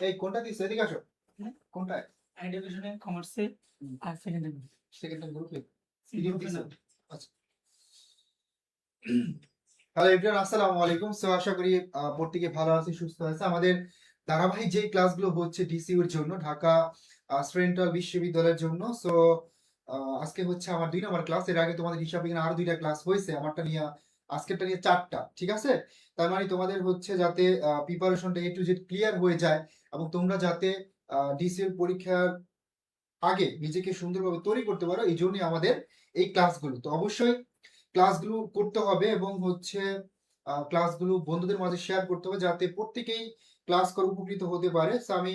এই কোনটা দিছে? এদিকে আসো। কোনটা? এডুকেশনে কমার্সে আর সেকেন্ড গ্রুপে পিডিএফ দিছো? আচ্ছা। হ্যালো এভরিওয়ান, আসসালামু আলাইকুম। সো আশা করি প্রত্যেকে ভালো আছে, সুস্থ আছে। আমাদের ধারাবাহিক যে ক্লাসগুলো হচ্ছে ডিসিউর জন্য, ঢাকা সেন্ট্রাল বিশ্ববিদ্যালয়ের জন্য। সো আজকে হচ্ছে আমার 2 নম্বর ক্লাস। এর আগে তোমাদের হিসাব বিজ্ঞান আরো 2টা ক্লাস হয়েছে, আমারটা নিয়ে আজকেরটা নিয়ে 4টা, ঠিক আছে? তার মানে তোমাদের হচ্ছে যাতে প্রিপারেশনটা এ টু জেড ক্লিয়ার হয়ে যায় এবং তোমরা যাতে ডিসিউর পরীক্ষার আগে নিজেকে সুন্দরভাবে তৈরি করতে পারো, এই জন্যই আমাদের এই ক্লাসগুলো। তো অবশ্যই ক্লাসগুলো করতে হবে এবং হচ্ছে ক্লাসগুলো বন্ধুদের মাঝে শেয়ার করতে হবে যাতে প্রত্যেকেই ক্লাস করে উপকৃত হতে পারে। তো আমি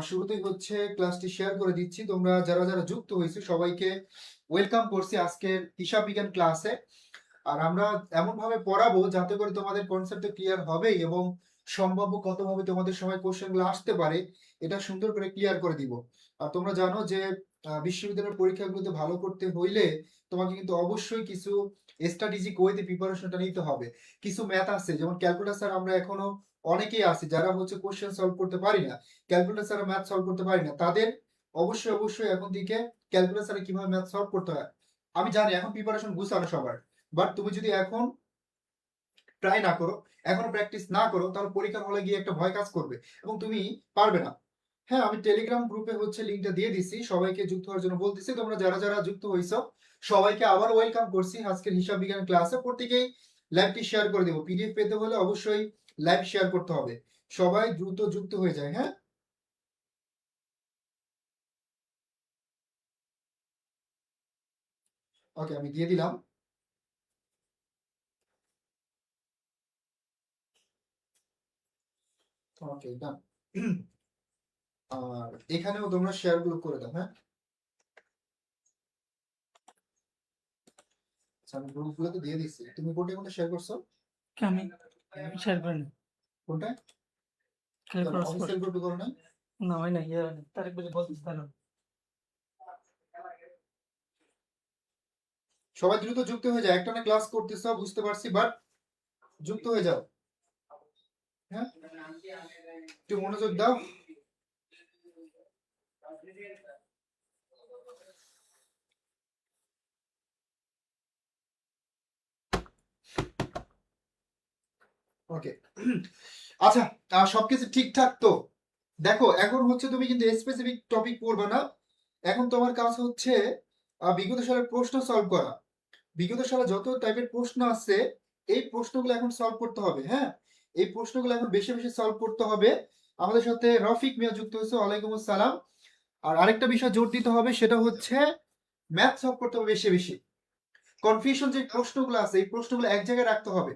শুরুতেই হচ্ছে ক্লাসটি শেয়ার করে দিচ্ছি। তোমরা যারা যারা যুক্ত হয়েছে সবাইকে ওয়েলকাম করছি আজকের হিসাব বিজ্ঞান ক্লাসে। আর আমরা এমন ভাবে পড়াবো যাতে করে তোমাদের কনসেপ্ট ক্লিয়ার হবে এবং সম্ভাব্য কতভাবে তোমাদের সময় কোশ্চেনগুলো আসতে পারে এটা সুন্দর করে ক্লিয়ার করে দিব। আর তোমরা জানো যে বিশ্ববিদ্যালয়ের পরীক্ষাগুলোতে ভালো করতে হইলে তোমাকে কিন্তু অবশ্যই কিছু স্ট্র্যাটেজিক ওয়েতে প্রিপারেশনটা নিতে হবে। কিছু ম্যাথ আছে, যেমন ক্যালকুলাস স্যার আমরা এখনো অনেকেই আছে যারা হচ্ছে কোশ্চেন সলভ করতে পারি না, ক্যালকুলাস স্যার ম্যাথ সলভ করতে পারি না, তাদের অবশ্যই অবশ্যই এখন থেকে ক্যালকুলাস স্যারে কিভাবে ম্যাথ সলভ করতে হয় আমি জানি। এখন প্রিপারেশন গুছানো সবার, বাট তুমি যদি এখন ট্রাই না করো, এখনো প্র্যাকটিস না করো, তাহলে পরীক্ষার হলে গিয়ে একটা ভয় কাজ করবে এবং তুমি পারবে না। হ্যাঁ, আমি টেলিগ্রাম গ্রুপে হচ্ছে লিংকটা দিয়ে দিছি, সবাইকে যুক্ত হওয়ার জন্য বলতেছি। তোমরা যারা যারা যুক্ত হইছো সবাইকে আবার ওয়েলকাম করছি আজকের হিসাব বিজ্ঞান ক্লাসে। প্রত্যেকেই লাইভটি শেয়ার করে দেবো। পিডিএফ পেতে হলে অবশ্যই লাইভ শেয়ার করতে হবে। সবাই দ্রুত যুক্ত হয়ে যায়। হ্যাঁ, ওকে, আমি দিয়ে দিলাম। ওকে, ডান। আর এখানেও তোমরা শেয়ার গুলো করে দাও। হ্যাঁ, আচ্ছা, আমি গ্রুপ গুলোতে দিয়ে দিচ্ছি। তুমি কোনটা কোনটা শেয়ার করছো? আমি শেয়ার করি না, কোনটা? খালি ক্রস করি অফিসিয়াল গ্রুপে করো না? না, হয় না, ইয়ে হয় না। তারেক বলে বলতেছে তারা সবাই দ্রুত যুক্ত হয়ে যায়। একটা না ক্লাস করতেছো বুঝতে পারছি, বাট যুক্ত হয়ে যাও। হ্যাঁ, একটু মনোযোগ দাও। ওকে, আচ্ছা, সবকিছু ঠিকঠাক তো? দেখো, এখন হচ্ছে তুমি কিন্তু স্পেসিফিক টপিক পড়বে না। এখন তোমার কাজ হচ্ছে বিগত সালের প্রশ্ন সলভ করা। বিগত সালে যত টাইপের প্রশ্ন আছে এই প্রশ্নগুলো এখন সলভ করতে হবে। হ্যাঁ, এই প্রশ্নগুলো এখন বেশি বেশি সলভ করতে হবে। আমাদের সাথে রফিক মিয়া যুক্ত হয়েছে, ওয়ালাইকুম আসসালাম। আর আরেকটা বিষয় জোর দিতে হবে, সেটা হচ্ছে ম্যাথ সলভ করতে হবে বেশি বেশি। কনফিউশন যে প্রশ্নগুলো আছে এই প্রশ্নগুলো এক জায়গায় রাখতে হবে,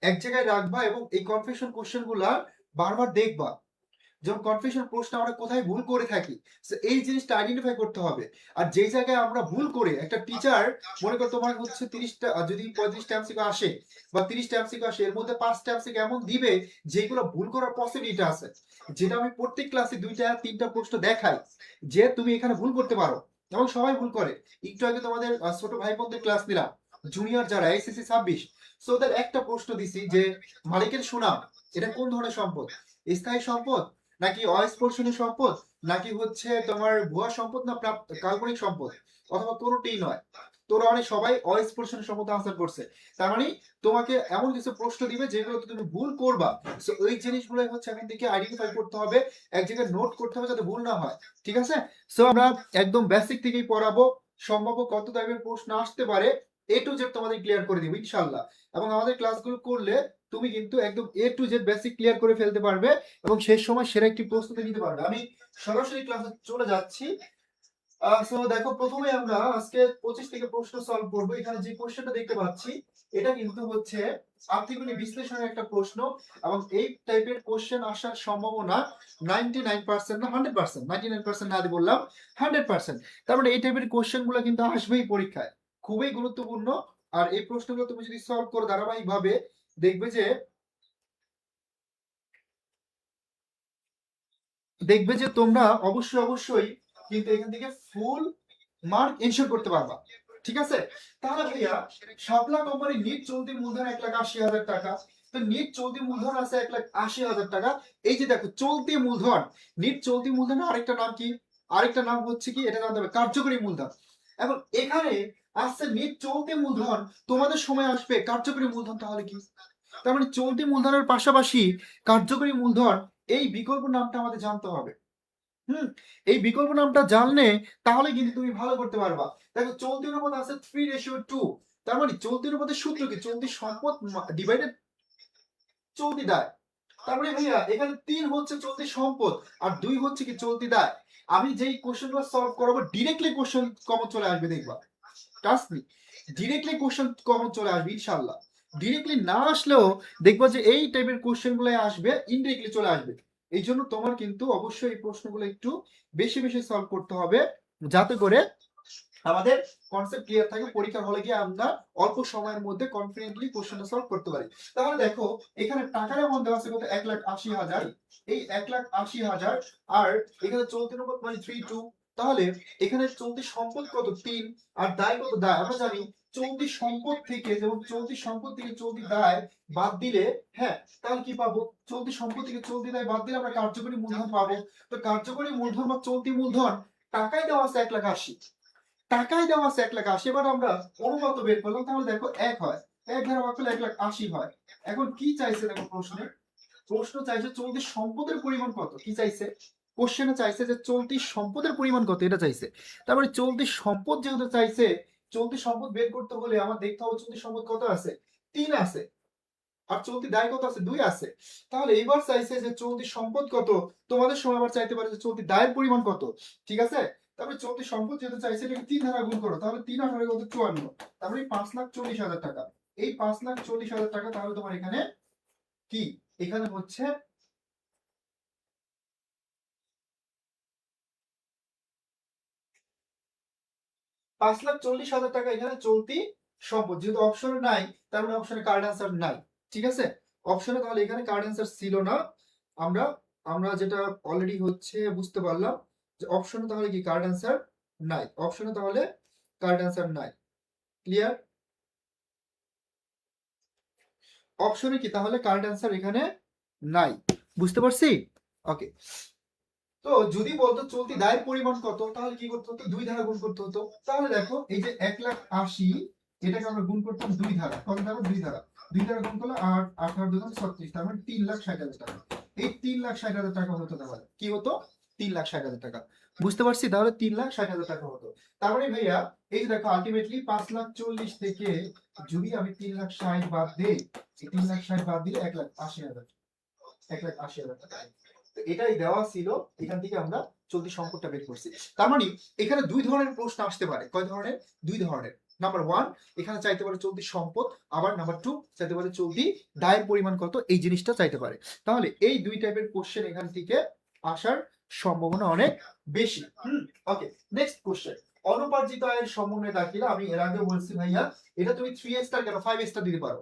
এক জায়গায় রাখবা এবং এই কনফিউশন কোশ্চেনগুলো বারবার দেখবা। যেমন কনফিউশন প্রশ্ন আমরা কোথায় ভুল করে থাকি, এই জিনিসটা আইডেন্টিফাই করতে হবে। আর যেই জায়গায় আমরা ভুল করে একটা টিচার, মনে করো তোমার হচ্ছে 30টা, যদি 35টা এমসিকিউ আসে বা 30টা এমসিকিউ আসে, এর মধ্যে 5টা এমসিকিউ এমন দিবে যেগুলো ভুল করার পসিবিলিটি আছে। যেটা আমি প্রত্যেক ক্লাসে 2টা 3টা প্রশ্ন দেখাই যে তুমি এখানে ভুল করতে পারো, এবং সবাই ভুল করে। একটু আগে তোমাদের ছোট ভাই বোনদের ক্লাস নিলাম, জুনিয়র যারা এসএসসি 26, সো ওদের একটা প্রশ্ন দিছি যে মালিকের সুনাম এটা কোন ধরনের সম্পদ? স্থায়ী সম্পদ, নাকি অস্পর্শনীয় সম্পদ, নাকি হচ্ছে তোমার ভুয়া সম্পদ, না প্রাপ্ত কাল্পনিক সম্পদ, অথবা কোনোটিই নয়? তোরা অনেক সবাই অস্পর্শনীয় সম্পদ আনসার করছে। তার মানে তোমাকে এমন কিছু প্রশ্ন দিবে যেগুলো তুমি ভুল করবা। সো ওই জিনিসগুলো হচ্ছে এখন থেকে আইডেন্টিফাই করতে হবে, এক জায়গায় নোট করতে হবে যাতে ভুল না হয়। ঠিক আছে? সো আমরা একদম বেসিক থেকেই পড়াবো, সম্ভাব্য কত টাইপের প্রশ্ন আসতে পারে এ টু জেড তোমাদের ক্লিয়ার করে দিব ইনশাআল্লাহ। এবং আমাদের ক্লাসগুলো করলে তুমি কিন্তু একদম এ টু জেড বেসিক ক্লিয়ার করে ফেলতে পারবে এবং শেষ সময় সেরা একটি প্রস্তুতি নিতে পারবে। আমি সরাসরি ক্লাসে চলে যাচ্ছি। সো দেখো, প্রথমে আমরা আজকে 25 থেকে প্রশ্ন সলভ করব। এখানে যে কোশ্চেনটা দেখতে পাচ্ছি এটা কিন্তু হচ্ছে আর্থিক বিশ্লেষণের একটা প্রশ্ন, এবং এই টাইপের কোশ্চেন আসার সম্ভাবনা 99% না 100%, 99% না দিয়ে বললাম 100%। তার মানে এই টাইপের কোশ্চেন গুলো কিন্তু আসবেই পরীক্ষায়, খুবই গুরুত্বপূর্ণ। আর এই প্রশ্নগুলো তুমি যদি সলভ করো ধারাবাহিক ভাবে, দেখবে যে তোমরা অবশ্যই অবশ্যই কিন্তু এখান থেকে ফুল মার্ক এনশিওর করতে পারবা। ঠিক আছে? তাহলে ভাইয়া, শাপলা কোম্পানির নিট চলতি মূলধন 1,80,000 টাকা, তো নিট চলতি মূলধন আছে 1,80,000 টাকা। এই যে দেখো চলতি মূলধন, নিট চলতি মূলধনের আরেকটা নাম কি? আরেকটা নাম হচ্ছে কি, এটা জানতে হবে, কার্যকরী মূলধন। এখন এখানে আসছে নিট চলতি মূলধন, তোমাদের সময় আসবে কার্যকরী মূলধন। তাহলে কি, তার মানে চলতি মূলধনের পাশাপাশি কার্যকরী মূলধন, এই বিকল্প নামটা আমাদের জানতে হবে। এই বিকল্প নামটা জানলে তাহলে কিন্তু তুমি ভালো করতে পারবা। দেখো চলতি অনুপাত আছে 3:2, তার মানে চলতি অনুপাতের সূত্র কি? চলতি সম্পদ ডিভাইডেড চলতি দায়। তার মানে ভাইয়া এখানে 3 হচ্ছে চলতি সম্পদ আর 2 হচ্ছে কি চলতি দায়। আমি যেই কোশ্চেনগুলো সলভ করাবো ডিরেক্টলি কোশ্চেন কমন চলে আসবে, দেখবা, trust me, directly question common চলে আসবে ইনশাআল্লাহ। ডিরেক্টলি না আসলেও দেখবা যে এই টাইপের কোশ্চেনগুলো আসবে, ইনডিরেক্টলি চলে আসবে। এই জন্য তোমার কিন্তু অবশ্যই এই প্রশ্নগুলো একটু বেশি বেশি সলভ করতে হবে, যাতে করে আমাদের কনসেপ্ট ক্লিয়ার থাকে, পরীক্ষার হলে গিয়ে আমরা অল্প সময়ের মধ্যে কনফিডেন্টলি কোশ্চেনটা সলভ করতে পারি। তাহলে দেখো এখানে টাকার অ্যামাউন্ট দেওয়া আছে কত? 1,80,000। এই 1,80,000 আর এখানে চলতি অনুপাত মানে 3:2। তাহলে এখানে চলতি সম্পদ কত? 3। আর দায় কত? দায় আমরা জানি চলতি সম্পদ থেকে, যেমন চলতি সম্পদ থেকে চলতি দায় বাদ দিলে, হ্যাঁ, তাহলে কি পাবো? চলতি সম্পদ থেকে চলতি দায় বাদ দিলে আমরা কার্যকরী মূলধন পাবো। তো কার্যকরী মূলধন বা চলতি মূলধন টাকায় দেওয়া আছে 1,80,000, টাকায় দেওয়া আছে 1,80,000। এবার আমরা অনুপাত বের করলাম, তাহলে দেখো 1 হয়, 1 দ্বারা ভাগ করলে 1,80,000 হয়। এখন কি চাইছে দেখো প্রশ্নে? প্রশ্ন চাইছে চলতি সম্পদের পরিমাণ কত। কি চাইছে? কোশ্চেনে চাইছে যে চলতি সম্পদের পরিমাণ কত, এটা চাইছে। তারপরে চলতি সম্পদ যেহেতু চাইছে, চলতি সম্পদ বের করতে হলে আমার দেখতে হবে চলতি সম্পদ কত আছে? 3 আছে। আর চলতি দায় কত আছে? 2 আছে। তাহলে এবার চাইছে যে চলতি সম্পদ কত। তোমাদের সময় আবার চাইতে পারে যে চলতি দায়ের পরিমাণ কত। ঠিক আছে, তারপরে চলতি সম্পদ যেহেতু চাইছে এটাকে 3 দ্বারা গুণ করো, তাহলে 3 আর 8 কত? 54। তারপরে 5,40,000 টাকা। এই 5,40,000 টাকা তাহলে তোমার এখানে কি, এখানে হচ্ছে 5,40,000 টাকা এখানে চলতি সম্পদ। যেহেতু অপশনে নাই, তার মানে অপশনে কারেন্ট অ্যান্সার নাই। ঠিক আছে, অপশনে তাহলে এখানে কারেন্ট অ্যান্সার ছিল না। আমরা আমরা যেটা অলরেডি হচ্ছে বুঝতে পারলাম যে অপশনে তাহলে কি কারেন্ট অ্যান্সার নাই, অপশনে তাহলে কারেন্ট অ্যান্সার নাই। ক্লিয়ার? অপশনে কি তাহলে কারেন্ট অ্যান্সার এখানে নাই, বুঝতে পারছি? ওকে। তো যদি বলতো চলতি দায়ের পরিমাণ কত, তাহলে কি করতে হতো? 2 দ্বারা গুণ করতে হতো। তাহলে দেখো এই যে 1,80,000, এটাকে আমরা গুণ করতাম 2 দ্বারা। কত দ্বারা? 2 দ্বারা। 2 দ্বারা গুণ করলে 8 8 আর 2 36, তার মানে 3,60,000 টাকা। এই 3,60,000 টাকা হতো, তাহলে কি হতো? 3,60,000 টাকা। বুঝতে পারছি, তাহলে 3,60,000 টাকা হতো। তার মানে ভাইয়া এই যে দেখো আলটিমেটলি 5,40,000 থেকে যদি আমি 3,60,000 বাদ দিই, 3,60,000 বাদ দিলে 1,80,000, 1,80,000 টাকা। এটাই দেওয়া ছিল, এখান থেকে আমরা চলতি সম্পদটা বের করছি। তার মানে এখানে 2 ধরনের প্রশ্ন আসতে পারে। কয় ধরনের? 2 ধরনের। নাম্বার 1 এখানে চাইতে পারে চলতি সম্পদ, আবার নাম্বার 2 চাইতে পারে চলতি দায়ের পরিমাণ কত, এই জিনিসটা চাইতে পারে। তাহলে এই 2 টাইপের কোশ্চেন এখান থেকে আসার সম্ভাবনা অনেক বেশি। ওকে, নেক্সট কোশ্চেন। অনুপার্জিত আয়ের সমন্বয় দাখিলা। আমি এর আগে বলছি ভাইয়া, এটা তুমি 3 স্টার কেন 5 স্টার দিতে পারো।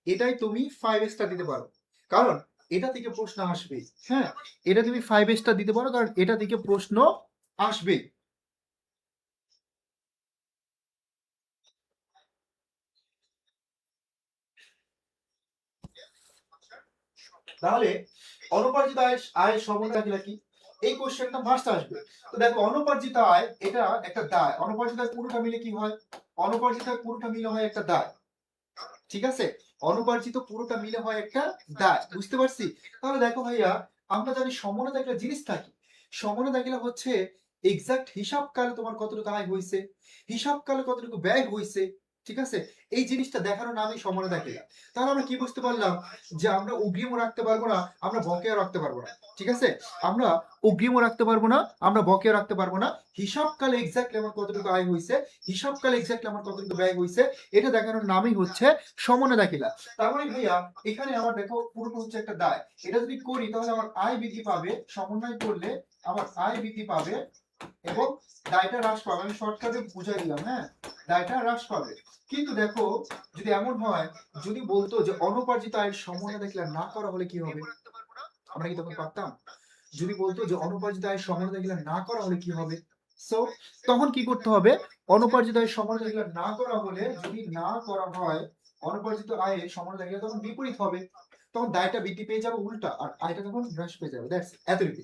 এটাই তুমি 5 স্টার দিতে পারো, কারণ এটা থেকে প্রশ্ন আসবে। হ্যাঁ, এটা তুমি 5 স্টার দিতে পারো, কারণ এটা থেকে প্রশ্ন আসবে। তাহলে অনুপার্জিত আয়ের সমন্বয় দাখিলা কি? এই কোশ্চেনটা মাস্ট আসবে। তো দেখো অনুপার্জিত আয় এটা একটা দায়। অনুপার্জিত আয় পুরোটা মিলে কি হয়? অনুপার্জিত আয় পুরোটা মিলে হয় একটা দায়। ঠিক আছে, অনুপার্জিত পুরোটা মিলে হয় একটা দায়। বুঝতে পারছি? তাহলে দেখো ভাইয়া, আমরা জানি সমন্বয় দাখিলা জিনিসটা কি? সমন্বয় দাখিলা হচ্ছে এক্সাক্ট হিসাব কালে তোমার কতটুকু আয় হয়েছে, হিসাব কালে কতটুকু ব্যয় হয়েছে। ঠিক আছে, এই জিনিসটা দেখানোর নামই সমন্বয় দাখিলা। তাহলে আমরা কি বুঝতে পারলাম? যে আমরা অগ্রিমও রাখতে পারবো না, আমরা বকেয়াও রাখতে পারবো না। ঠিক আছে, আমরা অগ্রিমও রাখতে পারবো না, আমরা বকেয়াও রাখতে পারবো না। হিসাবকালে এক্স্যাক্টলি আমার কতটুকু আয় হয়েছে, হিসাবকালে এক্স্যাক্টলি আমার কতটুকু ব্যয় হয়েছে, এটা দেখানোর নামই হচ্ছে সমন্বয় দাখিলা। তার মানে ভাইয়া এখানে আমার দেখো পুরোটা হচ্ছে একটা দায়। এটা যদি করি তাহলে আমার আয় বৃদ্ধি পাবে, সমন্বয় করলে আমার আয় বৃদ্ধি পাবে এবং দায়টা হ্রাস পাবে। আমি শর্টকাটে বুঝাই দিলাম, হ্যাঁ, দায়টা হ্রাস পাবে। কিন্তু দেখো যদি এমন হয়, যদি বলতো যে অনুপার্জিত আয়ের সমন্বয় দাখিলা না করা হলে কি হবে, আমরা কি তখন পারতাম? যদি বলতো যে অনুপার্জিত আয়ের সমন্বয় দাখিলা না করা হলে কি হবে, সো তখন কি করতে হবে? অনুপার্জিত আয়ের সমন্বয় দাখিলা না করা হলে, যদি না করা হয় অনুপার্জিত আয়ের সমানুপাতিক তখন বিপরীত হবে, তখন দায়টা বৃদ্ধি পেয়ে যাবে উল্টা, আর আয়টা তখন হ্রাস পেয়ে যাবে। দ্যাটস এতটুকু।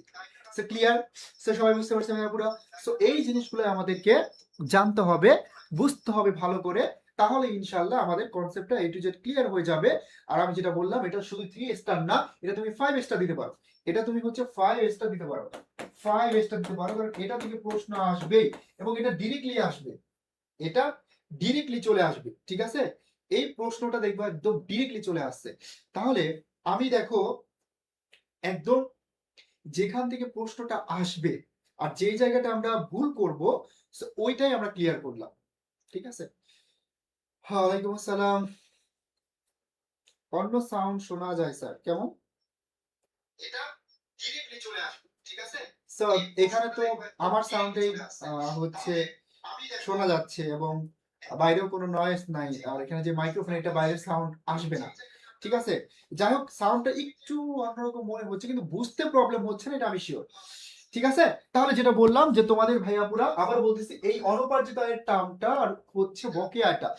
So clear? সো সবাই বুঝতে পারছেন পুরো? সো এই জিনিসগুলো আমাদেরকে জানতে হবে, বুঝতে হবে ভালো করে, তাহলে ইনশাআল্লাহ আমাদের কনসেপ্টটা A to Z ক্লিয়ার হয়ে যাবে। আর আমি যেটা বললাম, এটা শুধু 3 স্টার না, এটা তুমি 5 স্টার দিতে পারো, এটা তুমি হচ্ছে 5 স্টার দিতে পারো, 5 স্টার দিতে পারো, কারণ এটা থেকে প্রশ্ন আসবে এবং এটা ডিরেক্টলি আসবে, এটা ডিরেক্টলি চলে আসবে। ঠিক আছে, এই প্রশ্নটা দেখবা একদম ডিরেক্টলি চলে আসছে। তাহলে আমি দেখো একদম যেখান থেকে প্রশ্নটা আসবে আর যেই জায়গাটা আমরা ভুল করব ওইটাই আমরা ক্লিয়ার করলাম। ঠিক আছে, ওয়ালাইকুম আসসালাম। অন্য সাউন্ড শোনা যায় স্যার, কেমন? এটা ডিরেক্টলি চলে আসবে। ঠিক আছে, সো এখানে তো আমার সাউন্ডেই হচ্ছে শোনা যাচ্ছে এবং বাইরেও কোনো নয়েজ নাই, আর এখানে যে মাইক্রোফোন এটা বাইরের সাউন্ড আসবে না। ঠিক আছে, যাই হোক সাউন্ডটা একটু অন্যরকম মনে হচ্ছে, কিন্তু বুঝতে প্রবলেম হচ্ছে না, এটা আমি শিওর। ঠিক আছে, তাহলে যেটা বললাম যে তোমাদের ভাইয়াপুরা আবার বলতেছি, এই অনুপার্জিত আয়ের টার্মটা আর হচ্ছে বকেয়াটা,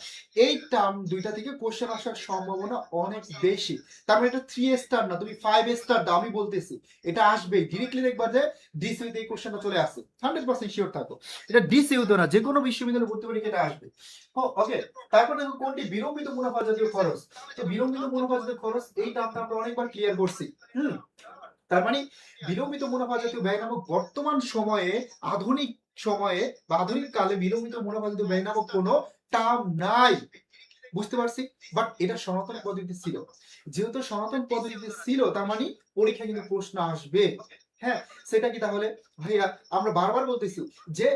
এই টার্ম দুইটা থেকে কোশ্চেন আসার সম্ভাবনা অনেক বেশি। তার মানে এটা 3 স্টার না, তুমি 5 স্টার দাও, আমি বলতেছি এটা আসবে ডিরেক্টলি। দেখবা যে ডিসইউ তে এই কোশ্চেনটা চলে আসে, 100% শিওর থাকো। এটা ডিসইউ তো না, যে কোনো বিশ্ববিদ্যালয়ে ভর্তি পরীক্ষা এটা আসবে। ওকে, তারপর দেখো কোনটি বিলম্বিত মুনাফা জাতীয় খরচ। তো বিলম্বিত মুনাফা জাতীয় খরচ এই টার্মটা আমরা অনেকবার ক্লিয়ার করছি। তার মানে বিলম্বিত মুনাফা জাতীয় ব্যয় নামক বর্তমান সময়ে, আধুনিক সময়ে বা আধুনিক কালে বিলম্বিত মুনাফা জাতীয় ব্যয় নামক কোনো টার্ম নাই। বুঝতে পারছি, বাট এটা সনাতন পদ্ধতিতে ছিল। যেহেতু সনাতন পদ্ধতিতে ছিল, তার মানে পরীক্ষা কিন্তু প্রশ্ন আসবে। হ্যাঁ, সেটা কি তাহলে ভাইয়া? আমরা বারবার বলতেছি যে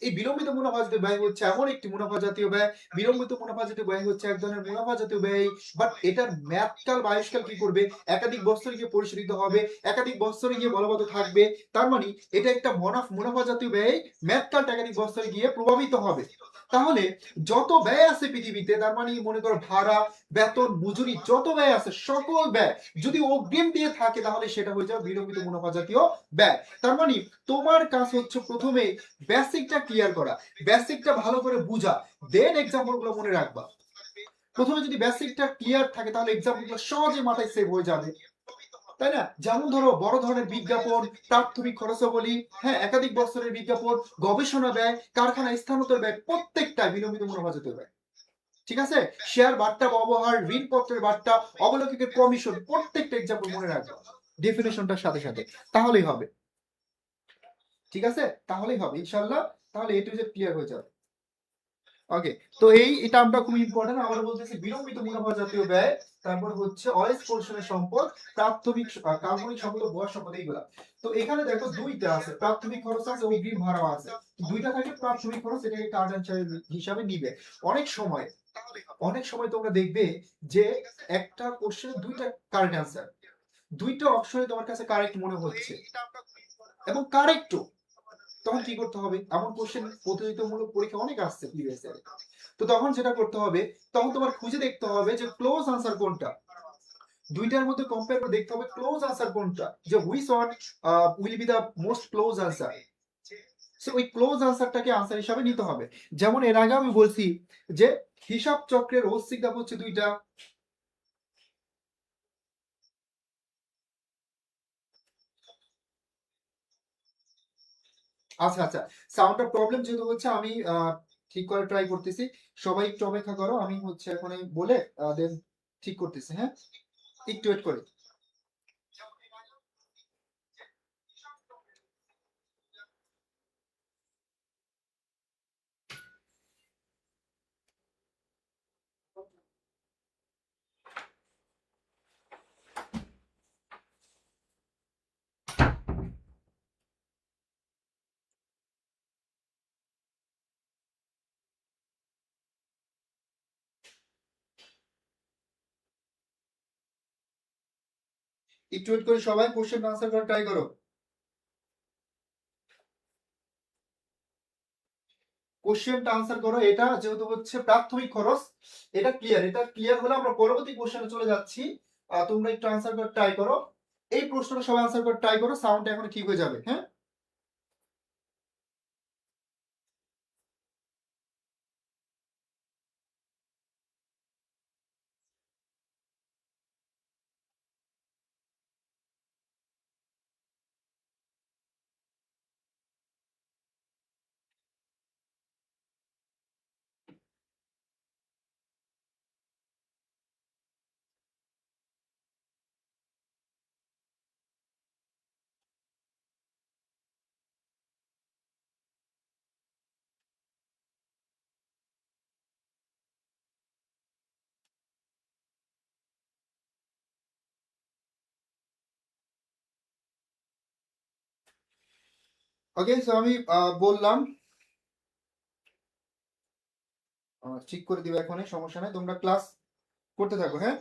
এই বিলম্বিত মুনাফা জাতীয় ব্যয় হচ্ছে এমন একটি মুনাফা জাতীয় ব্যয়, বিলম্বিত মুনাফা জাতীয় ব্যয় হচ্ছে এক ধরনের মুনাফা জাতীয় ব্যয়, বাট এটার মেয়াদকাল বা আয়ুষ্কাল কি করবে? একাধিক বছরে গিয়ে পরিশোধিত হবে, একাধিক বছরে গিয়ে বলবৎ থাকবে। তার মানে এটা একটা মুনাফা জাতীয় ব্যয়, মেয়াদকালটা একাধিক বছরে গিয়ে প্রভাবিত হবে। তাহলে যত ব্যয় আছে পৃথিবীতে, তার মানে মনে করো ভাড়া, বেতন, মজুরি, যত ব্যয় আছে সকল ব্যয় যদি অগ্রিম দিয়ে থাকে, তাহলে সেটা হয়ে যাবে বিলম্বিত মুনাফা জাতীয় ব্যয়। তার মানে তোমার কাজ হচ্ছে প্রথমে বেসিকটা ক্লিয়ার করা, বেসিকটা ভালো করে বুঝা, দেন এক্সাম্পল গুলো মনে রাখবা। প্রথমে যদি বেসিকটা ক্লিয়ার থাকে, তাহলে এক্সাম্পল গুলো সহজে মাথায় সেভ হয়ে যাবে, তাই না? যেমন ধরো বড় ধরনের বিজ্ঞাপন, প্রাথমিক খরচাবলী, হ্যাঁ, একাধিক বছরের বিজ্ঞাপন, গবেষণা ব্যয়, কারখানা স্থানান্তর ব্যয়, প্রত্যেকটা বিলম্বিত মুনাফা জাতীয় ব্যয়। ঠিক আছে, শেয়ার বার্তা ব্যবহার, ঋণপত্রের বার্তা, অবলোকিতের কমিশন, প্রত্যেকটা এক্সাম্পল মনে রাখবা ডেফিনেশনটার সাথে সাথে, তাহলেই হবে। ঠিক আছে, তাহলেই হবে ইনশাআল্লাহ। তাহলে এ টু জেড ক্লিয়ার হয়ে যাবে। ওকে, তো এটা আমরা খুব ইম্পর্টেন্ট। আমরা বলতেছি বিলম্বিত মুনাফা জাতীয় ব্যয়, তারপর হচ্ছে অয়েস পোর্শনের সম্পদ, প্রাথমিক কাল্পনিক সম্পদ ও বয়স সম্পদ, এইগুলা। তো এখানে দেখো দুইটা আছে, প্রাথমিক খরচ আছে, অগ্রিম ভাড়া আছে। দুইটা থাকে প্রাথমিক খরচ, এটাকে কার্ড হিসাবে নিবে। অনেক সময় অনেক সময় তোমরা দেখবে যে একটা কোশ্চেনে দুইটা কারেক্ট অ্যান্সার, দুইটা অপশনে তোমার কাছে কারেক্ট মনে হচ্ছে এবং কারেক্টও, তখন কি করতে হবে? এমন কোশ্চেন প্রতিযোগিতামূলক পরীক্ষা অনেক আসছে প্রিভিয়াস ইয়ারে। তো তখন যেটা করতে হবে, তখন তোমার খুঁজে দেখতে হবে যে ক্লোজ আনসার কোনটা, দুইটার মধ্যে কম্পেয়ার করে দেখতে হবে ক্লোজ আনসার কোনটা, যে which one will be the most close answer. So ওই ক্লোজ আনসারটাকে আনসার হিসাবে নিতে হবে। যেমন এর আগে আমি বলছি যে হিসাব চক্রের ঐচ্ছিক ধাপ হচ্ছে দুইটা। আচ্ছা আচ্ছা, সাউন্ডটা প্রবলেম যেহেতু হচ্ছে, আমি ঠিক করে ট্রাই করতেছি। সবাই একটু অপেক্ষা করো, আমি হচ্ছে এখন এই বলে দেন ঠিক করতেছি। হ্যাঁ, একটু ওয়েট করে। একটু ওয়েট করে সবাই কোশ্চেন আনসার করার ট্রাই করো। কোশ্চেনটা আনসার করো। এটা যেহেতু হচ্ছে প্রাথমিক খরচ, এটা ক্লিয়ার, এটা ক্লিয়ার হলে আমরা পরবর্তী কোশ্চেনে চলে যাচ্ছি। তোমরা একটু আনসার করার ট্রাই করো, এই প্রশ্নটা সবাই আনসার করার ট্রাই করো, সাউন্ডটা এখন ঠিক হয়ে যাবে। হ্যাঁ, ওকে, সো আমি বললাম ঠিক করে দিবে এখনই, সমস্যা নাই, তোমরা ক্লাস করতে থাকো। হ্যাঁ,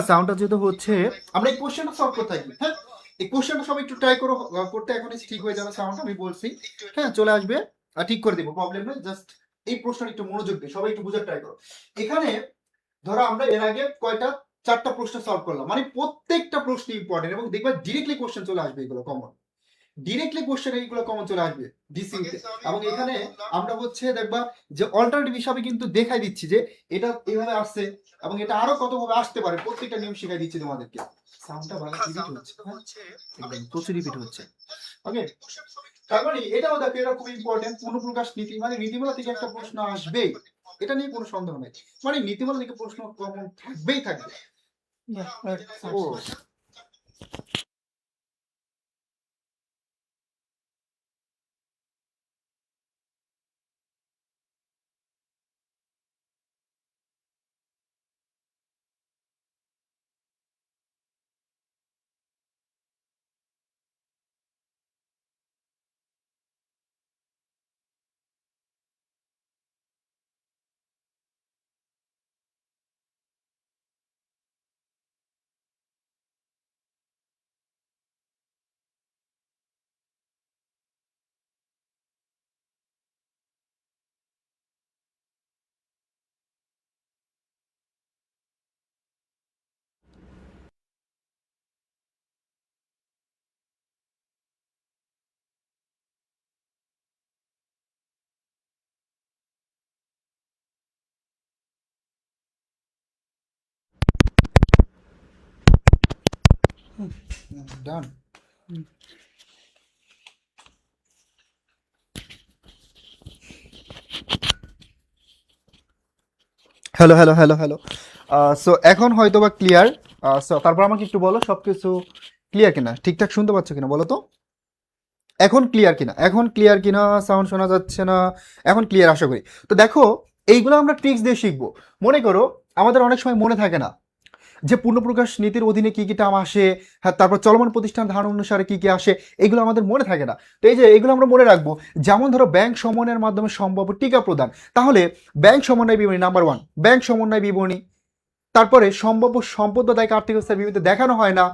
সাউন্ডটা যেহেতু হচ্ছে, আমরা এই কোশ্চেনটা সলভ করতে থাকবি। হ্যাঁ, এই কোশ্চেনটা সবাই একটু ট্রাই করো করতে, এখনই ঠিক হয়ে যাবে সাউন্ড, আমি বলছি। হ্যাঁ, চলে আসবে, ঠিক করে দিব, প্রবলেম নেই। জাস্ট এই প্রশ্নটা একটু মনোযোগ দিয়ে সবাই একটু বোঝার ট্রাই করো। এখানে ধরো আমরা এর আগে কয়টা, 4টা প্রশ্ন সলভ করলাম, মানে প্রত্যেকটা প্রশ্ন ইম্পর্টেন্ট, এবং দেখবা ডিরেক্টলি কোশ্চেন চলে আসবে, এগুলো কমন, ডিরেক্টলি কোশ্চেন এইগুলো কমন চলে আসবে ডিসিউতে। এবং এখানে আমরা হচ্ছে দেখবা যে অল্টারনেটিভ হিসাবে কিন্তু দেখাই দিচ্ছি যে এটা এইভাবে আসছে, এবং এটা আরো কতভাবে আসতে পারে, প্রত্যেকটা নিয়ম শিখাই দিচ্ছি তোমাদেরকে। সাউন্ডটা ভালো রিপিট হচ্ছে, হ্যাঁ একদম প্রচুর রিপিট হচ্ছে। ওকে, তার মানে এটাও দেখো, এটা খুব ইম্পর্টেন্ট, পূর্ণপ্রকাশ নীতি, মানে নীতিমালা থেকে একটা প্রশ্ন আসবেই, এটা নিয়ে কোনো সন্দেহ নেই, মানে নীতিমালা থেকে প্রশ্ন কমন থাকবেই থাকবে। Yeah, right. ও ডান। Hello hello hello hello, so এখন হয়তো বা ক্লিয়ার। সো তারপর আমাকে একটু বলো সব কিছু ক্লিয়ার কিনা, ঠিকঠাক শুনতে পাচ্ছ কিনা বলো তো, এখন ক্লিয়ার কিনা, এখন ক্লিয়ার কিনা, সাউন্ড শোনা যাচ্ছে না, এখন ক্লিয়ার আশা করি। তো দেখো, এইগুলো আমরা ট্রিক্স দিয়ে শিখবো। মনে করো আমাদের অনেক সময় মনে থাকে না যে পূর্ণপ্রকাশ নীতির অধীনে কি কি টার্ম আসে, হ্যাঁ তারপর চলমান প্রতিষ্ঠান ধারণ অনুসারে কি কি আসে, এগুলো আমাদের মনে থাকে না। তো এই যে এগুলো আমরা মনে রাখবো, যেমন ধরো ব্যাংক সমন্বয়ের মাধ্যমে সম্ভাব্য টিকা প্রদান, তাহলে ব্যাংক সমন্বয় বিবরণী নাম্বার 1, ব্যাংক সমন্বয় বিবরণী, তারপরে সম্ভাব্য সম্পদ বা দায়িত্ব আর্থিক অবস্থার বিবৃতি দেখানো হয় না,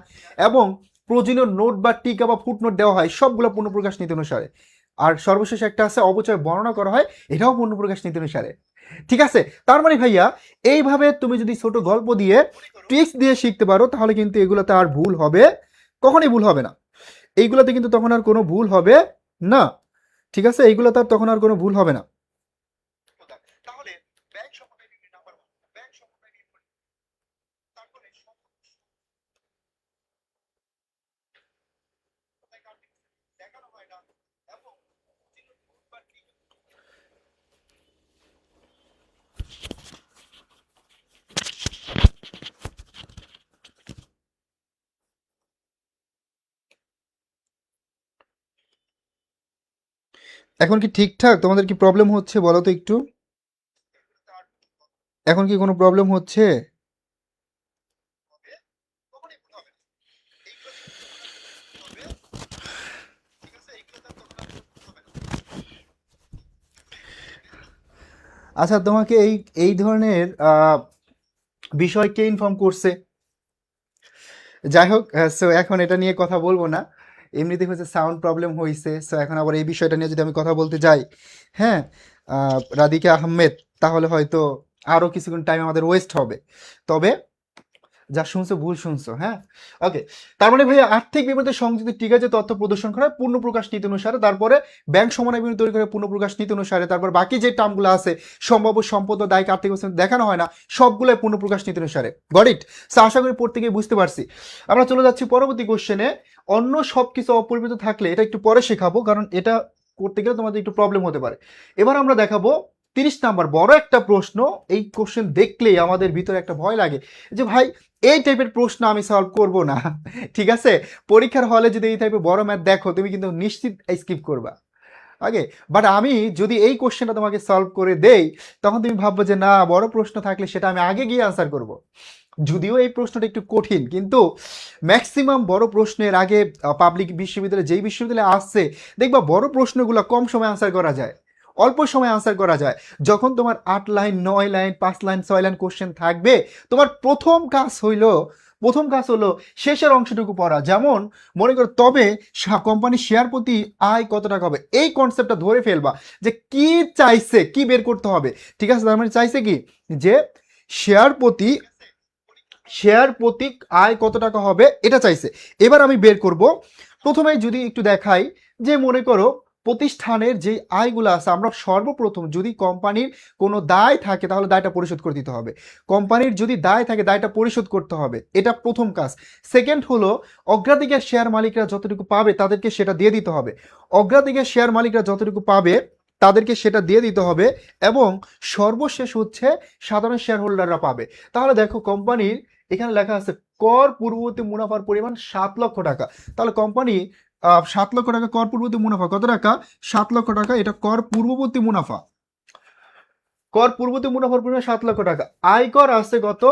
এবং প্রয়োজনীয় নোট বা টিকা বা ফুটনোট দেওয়া হয়, সবগুলো পূর্ণপ্রকাশ নীতি অনুসারে। আর সর্বশেষ একটা আছে অপচয় বর্ণনা করা হয়, এটাও পূর্ণপ্রকাশ নীতি অনুসারে। ঠিক আছে, তার মানে ভাইয়া এইভাবে তুমি যদি ছোট গল্প দিয়ে ট্রিক্স দিয়ে শিখতে পারো, তাহলে কিন্তু এগুলোতে আর ভুল হবে, কখনোই ভুল হবে না, এইগুলোতে কিন্তু তখন আর কোনো ভুল হবে না। ঠিক আছে, এইগুলোতে আর তখন আর কোনো ভুল হবে না। তাহলে ব্যাংক সমন্বয় বিবরণী নাম্বার 1, ব্যাংক সমন্বয় বিবরণী, তারপরে দেখানো হয় না, এবং এখন কি ঠিকঠাক, তোমাদের কি প্রবলেম হচ্ছে বলো তো একটু, এখন কি কোনো প্রবলেম হচ্ছে? আচ্ছা, তোমাকে এই এই ধরনের বিষয় কে ইনফর্ম করছে? যাই হোক, সো এখন এটা নিয়ে কথা বলবো না, এমনিতে হচ্ছে সাউন্ড প্রবলেম হয়েছে, সো এখন আবার এই বিষয়টা নিয়ে যদি আমি কথা বলতে যাই, হ্যাঁ, রাধিকা আহমেদ, তাহলে হয়তো আরও কিছুক্ষণ টাইম আমাদের ওয়েস্ট হবে। তবে যা শুনছো ভুল শুনছো, হ্যাঁ। ওকে, তার মানে ভাইয়া আর্থিক বিবরণীতে সংযুক্ত টিকা যে তথ্য প্রদর্শন করা হয় পূর্ণ প্রকাশ নীতি অনুসারে, তারপরে ব্যাংক সমন্বয় বিবরণী তৈরি করে পূর্ণ প্রকাশ নীতি অনুসারে, তারপর বাকি যে টার্মগুলো আছে সম্ভাব্য সম্পদ ও দায়িত্ব আর্থিক অবস্থা দেখানো হয় না, সবগুলোই পূর্ণ প্রকাশ নীতি অনুসারে। Got it? সো আশা করি পড়তে গিয়ে বুঝতে পারছি। আমরা চলে যাচ্ছি পরবর্তী কোশ্চেনে। অন্য সব কিছু অপরিবর্তিত থাকলে, এটা একটু পরে শেখাবো, কারণ এটা করতে গেলে তোমাদের একটু প্রবলেম হতে পারে। এবার আমরা দেখাবো 30 নাম্বার বড় একটা প্রশ্ন। এই কোশ্চেন দেখলেই আমাদের ভিতরে একটা ভয় লাগে যে ভাই এই টাইপের প্রশ্ন আমি সলভ করব না। ঠিক আছে, পরীক্ষার হলে যদি এই টাইপের বড় ম্যাথ দেখো, তুমি কিন্তু নিশ্চিত স্কিপ করবা। ওকে, বাট আমি যদি এই কোশ্চেনটা তোমাকে সলভ করে দেই, তখন তুমি ভাববো যে না, বড় প্রশ্ন থাকলে সেটা আমি আগে গিয়ে আনসার করব। যদিও এই প্রশ্নটা একটু কঠিন, কিন্তু ম্যাক্সিমাম বড় প্রশ্নের আগে পাবলিক বিশ্ববিদ্যালয়ে যেই বিশ্ববিদ্যালয়ে আসছে দেখবা বড় প্রশ্নগুলো কম সময় আনসার করা যায়, অল্প সময় আনসার করা যায়। যখন তোমার 8 line 9 line 5 line 6 line question থাকবে, তোমার প্রথম কাজ হলো শেষের অংশটুকু পড়া। যেমন মনে করো, তবে কোম্পানির শেয়ার প্রতি আয় কত টাকা হবে, এই কনসেপ্টটা ধরে ফেলবা যে কি চাইছে, কি বের করতে হবে। ঠিক আছে, তার মানে চাইছে কি যে শেয়ার প্রতি শেয়ার প্রতি আয় কত টাকা হবে এটা চাইছে। এবার আমি বের করব। প্রথমে যদি একটু দেখাই যে মনে করো প্রতিষ্ঠানের যে আয়গুলো আছে, আমরা সর্বপ্রথম যদি কোম্পানির কোনো দায় থাকে তাহলে দায়টা পরিশোধ করে দিতে হবে। কোম্পানির যদি দায় থাকে দায়টা পরিশোধ করতে হবে, এটা প্রথম কাজ। সেকেন্ড হলো অগ্রাধিকার শেয়ার মালিকরা যতটুকু পাবে তাদেরকে সেটা দিয়ে দিতে হবে। অগ্রাধিকার শেয়ার মালিকরা যতটুকু পাবে তাদেরকে সেটা দিয়ে দিতে হবে। এবং সর্বশেষ হচ্ছে সাধারণ শেয়ার হোল্ডাররা পাবে। তাহলে দেখো কোম্পানির এখানে লেখা আছে কর পূর্ববর্তী মুনাফার পরিমাণ 7 লক্ষ টাকা। তাহলে কোম্পানি 7 লক্ষ টাকা কর পূর্ববর্তী মুনাফা কত টাকা? 7 লক্ষ টাকা, এটা কর পূর্ববর্তী মুনাফা। কর পূর্ববর্তী মুনাফার পরিমাণ 7 লক্ষ টাকা। আয়কর আছে কত?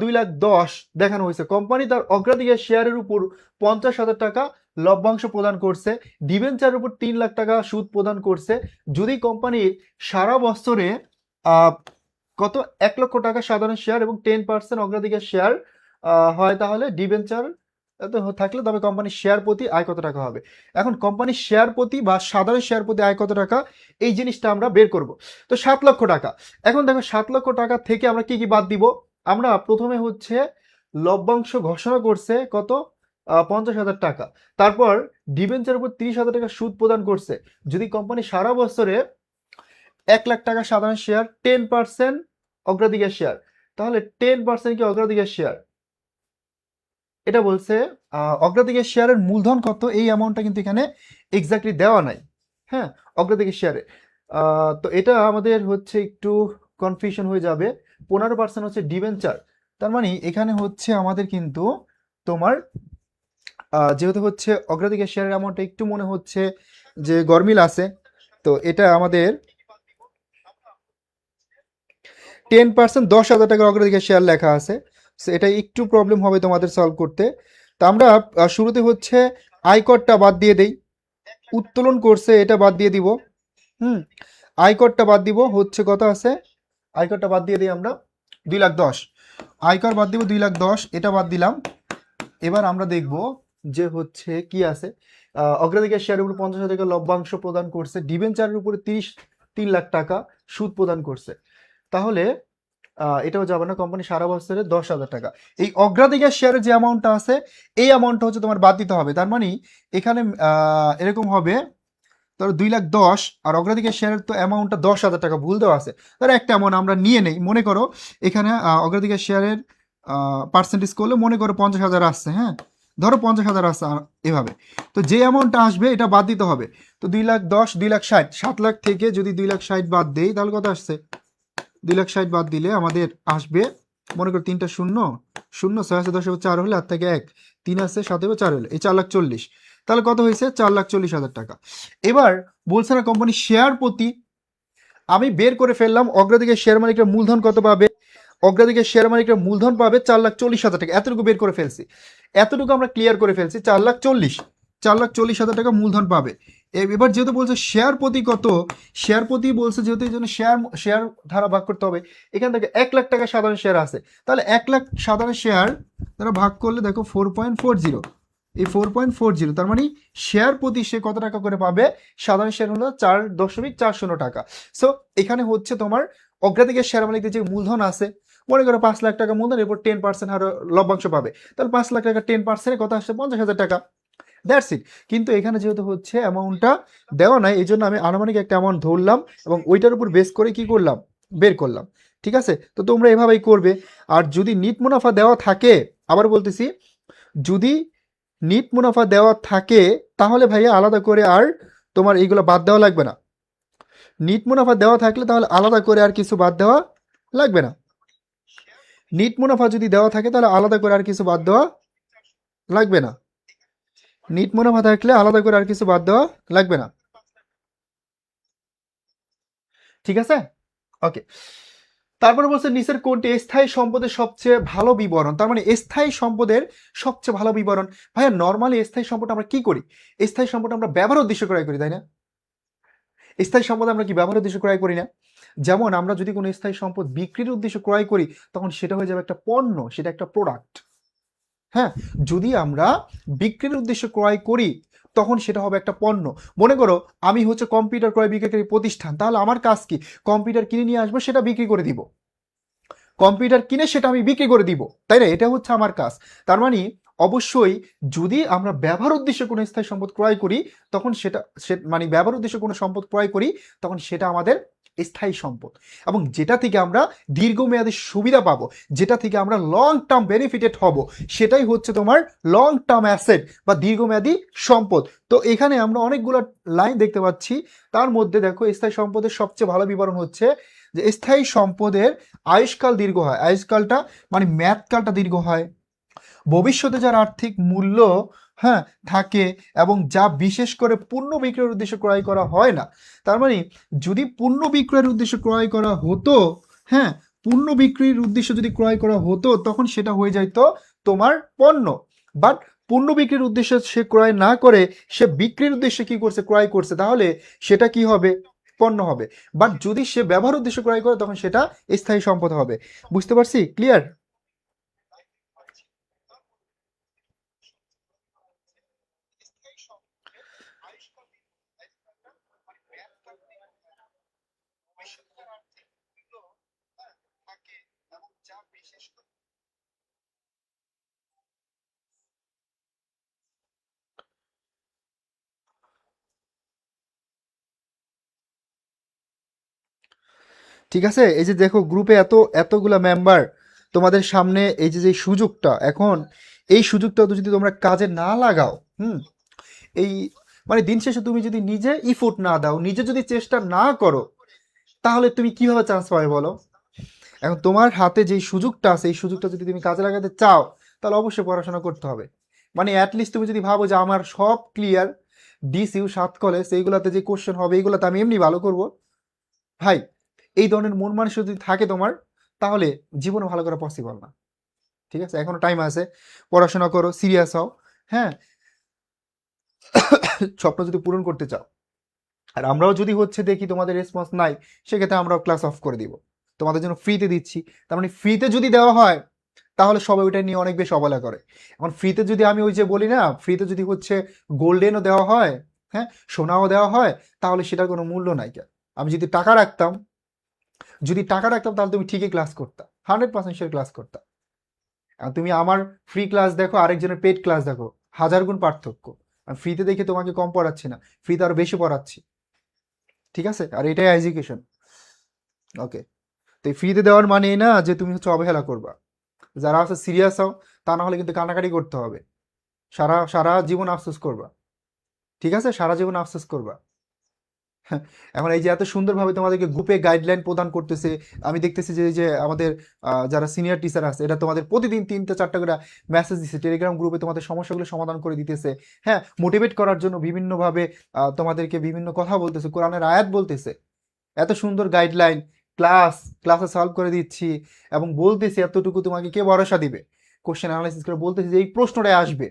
2,10,000 দেখানো হয়েছে। কোম্পানি তার অগ্রাধিকার শেয়ারের উপর 50,000 টাকা লভ্যাংশ প্রদান করছে। ডিবেঞ্চারের উপর 3 লাখ টাকা সুদ প্রদান করছে। যদি কোম্পানির সারা বছরে আহ, কত 1 লক্ষ টাকা সাধারণ শেয়ার এবং 10% অগ্রাধিকার শেয়ার হয়, তাহলে ডিবেঞ্চার থাকলে তবে কোম্পানির শেয়ার প্রতি আয় কত টাকা হবে। এখন কোম্পানির শেয়ার প্রতি বা সাধারণ শেয়ার প্রতি আয় কত টাকা, এই জিনিসটা আমরা বের করব। তো 7 লক্ষ টাকা। এখন দেখো 7 লক্ষ টাকা থেকে আমরা কি কি বাদ দিব। আমরা প্রথমে হচ্ছে লভ্যাংশ ঘোষণা করছে কত? 50,000 টাকা। তারপর ডিবেঞ্চারের উপর 30,000 টাকা সুদ প্রদান করছে। যদি কোম্পানি সারা বছরে 1 লাখ টাকা সাধারণ শেয়ার, 10% অগ্রাধিকার শেয়ার, তাহলে 10% কি অগ্রাধিকার শেয়ার, এটা বলছে। অগ্রাধিকার শেয়ারের মূলধন কত, এই অ্যামাউন্টটা কিন্তু এখানে এক্স্যাক্টলি দেওয়া নাই। হ্যাঁ, অগ্রাধিকার শেয়ারে তো এটা আমাদের হচ্ছে একটু কনফিউশন হয়ে যাবে। 15% হচ্ছে ডিবেঞ্চার। তার মানে এখানে হচ্ছে আমাদের কিন্তু তোমার যেহেতু হচ্ছে অগ্রাধিকার শেয়ারের অ্যামাউন্টটা একটু মনে হচ্ছে যে গরমিল আছে, তো এটা আমাদের 10% 10,000 টাকার অগ্রাধিকার শেয়ার লেখা আছে। সো এটা একটু প্রবলেম হবে তোমাদের সলভ করতে। তো আমরা শুরুতে হচ্ছে আয়করটা বাদ দিয়ে দেই। উত্তোলন করছে এটা বাদ দিয়ে দিব। হুম, আয়করটা বাদ দিব, হচ্ছে কত আছে, আয়করটা বাদ দিয়ে দিই আমরা 2,10,000। আয়কর বাদ দিব 2,10,000, এটা বাদ দিলাম। এবার আমরা দেখব যে হচ্ছে কি আছে। অগ্রাধিকার শেয়ারের উপর 50,000 টাকা লভ্যাংশ প্রদান করছে। ডিবেঞ্চারের উপরে 3 লাখ টাকা সুদ প্রদান করছে। তাহলে এটাও যাবে না, কোম্পানি সারা বছরে 10,000 টাকা। এই অগ্রাধিকার শেয়ারের যে অ্যামাউন্টটা আছে এই অ্যামাউন্টটা হচ্ছে তোমার বাদ দিতে হবে। তার মানে এখানে এরকম হবে, ধরো 2,10,000 আর অগ্রাধিকার শেয়ারের তো অ্যামাউন্টটা 10,000 টাকা ভুল দেওয়া আছে। ধরো একটা অ্যামাউন্ট আমরা নিয়ে নেই, মনে করো এখানে অগ্রাধিকার শেয়ারের পার্সেন্টেজ করলে মনে করো 50,000 আসছে। হ্যাঁ, ধরো 50,000 আসছে এভাবে। তো যে অ্যামাউন্টটা আসবে এটা বাদ দিতে হবে। তো 2,10,000 2,60,000, 7 লাখ থেকে যদি 2,60,000 বাদ দেই তাহলে কত আসছে? 2,60,000 বাদ দিলে আমাদের আসবে, মনে করো 3টা শূন্য শূন্য, 6 আছে 10 4 হলে, 8 থেকে 1 3 আছে 7 4 হলে, এই 4,40,000। তাহলে কত হয়েছে? 4,40,000 টাকা। এবার বলছে না কোম্পানি শেয়ার প্রতি, আমি বের করে ফেললাম অগ্রাধিকার শেয়ার মালিকরা মূলধন কত পাবে। অগ্রাধিকার শেয়ার মালিকরা মূলধন পাবে 4,40,000 টাকা। এতটুকু বের করে ফেলছি, এতটুকু আমরা ক্লিয়ার করে ফেলছি। 4,40,000 টাকা মূলধন পাবে। এবার যেহেতু বলছে শেয়ার প্রতি কত, শেয়ার প্রতি বলছে যেহেতু এই জন্য শেয়ার ধারা ভাগ করতে হবে। এখান থেকে 1 লাখ টাকা সাধারণ শেয়ার আছে, তাহলে 1 লাখ সাধারণ শেয়ার তারা ভাগ করলে দেখো 4.40, এই 4.40, তার মানে শেয়ার প্রতি সে কত টাকা করে পাবে? সাধারণ শেয়ার হলো 4.40 টাকা। সো এখানে হচ্ছে তোমার অগ্রাধিকার শেয়ার মালিকদের যে মূলধন আছে, মনে করো 5 লাখ টাকা মূলধন, এরপর 10% হারে লভ্যাংশ পাবে। তাহলে 5 লাখ টাকা 10% কত আসছে? 50,000 টাকা। That's it. কিন্তু এখানে যেহেতু হচ্ছে অ্যামাউন্টটা দেওয়া নাই, এই জন্য আমি আনুমানিক একটা অ্যামাউন্ট ধরলাম এবং ওইটার উপর বেস করে কি করলাম? বের করলাম। ঠিক আছে, তো তোমরা এভাবেই করবে। আর যদি নিট মুনাফা দেওয়া থাকে, আবার বলতেছি, যদি নিট মুনাফা দেওয়া থাকে তাহলে ভাইয়া আলাদা করে আর তোমার এইগুলো বাদ দেওয়া লাগবে না। নিট মুনাফা দেওয়া থাকলে তাহলে আলাদা করে আর কিছু বাদ দেওয়া লাগবে না। নিট মুনাফা যদি দেওয়া থাকে তাহলে আলাদা করে আর কিছু বাদ দেওয়া লাগবে না। নিট মুনাফা থাকলে আলাদা করে আর কিছু বাদ দেওয়া লাগবে না। ঠিক আছে, ওকে। তারপরে বলছে নিচের কোনটি স্থায়ী সম্পদের সবচেয়ে ভালো বিবরণ, তার মানে স্থায়ী সম্পদের সবচেয়ে ভালো বিবরণ। ভাইয়া নর্মালি স্থায়ী সম্পদ আমরা কি করি? স্থায়ী সম্পদ আমরা ব্যবহার উদ্দেশ্য ক্রয় করি, তাই না? স্থায়ী সম্পদ আমরা কি ব্যবহার উদ্দেশ্য ক্রয় করি না? যেমন আমরা যদি কোনো স্থায়ী সম্পদ বিক্রির উদ্দেশ্যে ক্রয় করি তখন সেটা হয়ে যাবে একটা পণ্য, সেটা একটা প্রোডাক্ট। হ্যাঁ, যদি আমরা বিক্রির উদ্দেশ্যে ক্রয় করি তখন সেটা হবে একটা পণ্য। মনে করো আমি হচ্ছে কম্পিউটার ক্রয় বিক্রয়কারী প্রতিষ্ঠান, তাহলে আমার কাজ কি? কম্পিউটার কিনে নিয়ে আসবো, সেটা বিক্রি করে দিব। কম্পিউটার কিনে সেটা আমি বিক্রি করে দিব, তাই না? এটা হচ্ছে আমার কাজ। তার মানে অবশ্যই যদি আমরা ব্যবহার উদ্দেশ্যে কোনো স্থায়ী সম্পদ ক্রয় করি তখন সেটা মানে ব্যবহার উদ্দেশ্যে কোনো সম্পদ ক্রয় করি তখন সেটা আমাদের স্থায়ী সম্পদ, এবং যেটা থেকে আমরা দীর্ঘমেয়াদী সুবিধা পাবো, যেটা থেকে আমরা লং টার্ম বেনিফিটেড হব, সেটাই হচ্ছে তোমার লং টার্ম অ্যাসেট বা দীর্ঘমেয়াদী সম্পদ। তো এখানে আমরা অনেকগুলো লাইন দেখতে পাচ্ছি, তার মধ্যে দেখো স্থায়ী সম্পদের সবচেয়ে ভালো বিবরণ হচ্ছে যে স্থায়ী সম্পদের আয়ুষ্কাল দীর্ঘ হয়, আয়ুষ্কালটা মানে মেয়াদকালটা দীর্ঘ হয়, ভবিষ্যতে যার আর্থিক মূল্য হ্যাঁ থাকে, এবং যা বিশেষ করে পণ্য বিক্রয়ের উদ্দেশ্যে ক্রয় করা হয় না। তার মানে যদি পণ্য বিক্রয়ের উদ্দেশ্যে ক্রয় করা হতো, হ্যাঁ, পণ্য বিক্রির উদ্দেশ্যে যদি ক্রয় করা হতো তখন সেটা হয়ে যাইতো তোমার পণ্য। বাট পণ্য বিক্রির উদ্দেশ্যে সে ক্রয় না করে সে বিক্রির উদ্দেশ্যে কি করছে? ক্রয় করছে, তাহলে সেটা কি হবে? পণ্য হবে। বাট যদি সে ব্যবহার উদ্দেশ্যে ক্রয় করে তখন সেটা স্থায়ী সম্পদ হবে। বুঝতে পারছি? ক্লিয়ার? ঠিক আছে, এই যে দেখো গ্রুপে এতগুলা মেম্বার, তোমাদের সামনে এই যে যে সুযোগটা এখন, এই সুযোগটা তো যদি তোমরা কাজে না লাগাও, এই মানে দিন শেষে তুমি যদি নিজে ইফোর্ট না দাও, নিজে যদি চেষ্টা না করো, তাহলে তুমি কিভাবে চান্স পাবে বলো? এখন তোমার হাতে যে সুযোগটা আছে এই সুযোগটা যদি তুমি কাজে লাগাতে চাও তাহলে অবশ্যই পড়াশোনা করতে হবে। মানে অ্যাটলিস্ট তুমি যদি ভাবো যে আমার সব ক্লিয়ার, ডিসইউ 7 কলেজ এইগুলাতে যে কোশ্চেন হবে এইগুলাতে আমি এমনি ভালো করব, ভাই এই ধরনের মন মানসিকতা যদি থাকে তোমার, তাহলে জীবনে ভালো করা পসিবল না। ঠিক আছে, এখনো টাইম আছে, পড়াশোনা করো, সিরিয়াস হও। হ্যাঁ, স্বপ্ন যদি পূরণ করতে চাও, আর আমরাও যদি হচ্ছে দেখি তোমাদের রেসপন্স নাই, সেক্ষেত্রে আমরাও ক্লাস অফ করে দিব, তোমাদের জন্য ফ্রিতে দিচ্ছি। তার মানে ফ্রিতে যদি দেওয়া হয় তাহলে সবাই ওইটা নিয়ে অনেক বেশি অবহেলা করে। এখন ফ্রিতে যদি আমি ওই যে বলি না, ফ্রিতে যদি হচ্ছে গোল্ডেনও দেওয়া হয়, হ্যাঁ, সোনাও দেওয়া হয়, তাহলে সেটার কোনো মূল্য নাই। আমি যদি টাকা রাখতাম, তাহলে তুমি ঠিকই ক্লাস করতা, 100% শিওর ক্লাস করতা। আর তুমি আমার ফ্রি ক্লাস দেখো, আরেকজনের পেড ক্লাস দেখো, হাজার গুণ পার্থক্য। আমি ফ্রিতে দেখে তোমাকে কম পড়াচ্ছি না, ফ্রিতে আরো বেশি পড়াচ্ছি। ঠিক আছে, আর এটাই এডুকেশন। ওকে, তো এই ফ্রিতে দেওয়ার মানে এই না যে তুমি হচ্ছে অবহেলা করবা। যারা আছে সিরিয়াস হও, তা না হলে কিন্তু কান্নাকাটি করতে হবে, সারা সারা জীবন আফসোস করবা। ঠিক আছে, সারা জীবন আফসোস করবা। এখন এই যে এত সুন্দরভাবে তোমাদেরকে গ্রুপে গাইডলাইন প্রদান করতেছে, আমি দেখতেছি যে এই যে আমাদের যারা সিনিয়র টিচার আছে এটা তোমাদের প্রতিদিন 3-4টা করে মেসেজ দিচ্ছে, টেলিগ্রাম গ্রুপে তোমাদের সমস্যাগুলো সমাধান করে দিতেছে। হ্যাঁ, মোটিভেট করার জন্য বিভিন্নভাবে তোমাদেরকে বিভিন্ন কথা বলতেছে, কোরআনের আয়াত বলতেছে। এত সুন্দর গাইডলাইন, ক্লাসে সলভ করে দিচ্ছি, এবং বলতেছি এতটুকু তোমাকে কে ভরসা দিবে? কোশ্চেন অ্যানালাইসিস করে বলতেছি যে এই প্রশ্নটাই আসবে,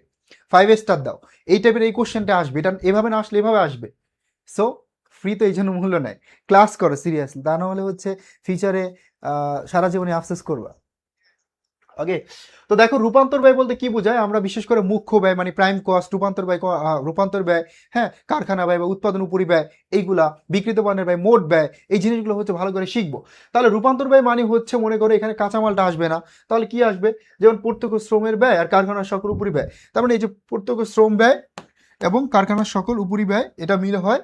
5 স্টার দাও, এই টাইপের এই কোশ্চেনটা আসবে, এটা এভাবে না আসলে এভাবে আসবে। সো ফ্রি তো এই জন্য মূল্য নেয়, ক্লাস করো সিরিয়াসলি, তা না হলে হচ্ছে ফিউচারে সারা জীবনে আফসোস করবা। ওকে, তো দেখো রূপান্তর ব্যয় বলতে কি বোঝায়, আমরা বিশেষ করে মুখ্য ব্যয় মানে প্রাইম কস্ট, রূপান্তর ব্যয়, হ্যাঁ, কারখানা ব্যয় বা উৎপাদন উপরি ব্যয়, এইগুলা, বিক্রিত পণ্যের ব্যয়, মোট ব্যয়, এই জিনিসগুলো হচ্ছে ভালো করে শিখবো। তাহলে রূপান্তর ব্যয় মানে হচ্ছে মনে করো এখানে কাঁচামালটা আসবে না, তাহলে কি আসবে? যেমন প্রত্যক্ষ শ্রমের ব্যয় আর কারখানার সকল উপরি ব্যয়। তার মানে এই যে প্রত্যক্ষ শ্রম ব্যয় এবং কারখানার সকল উপরি ব্যয়, এটা মিলে হয়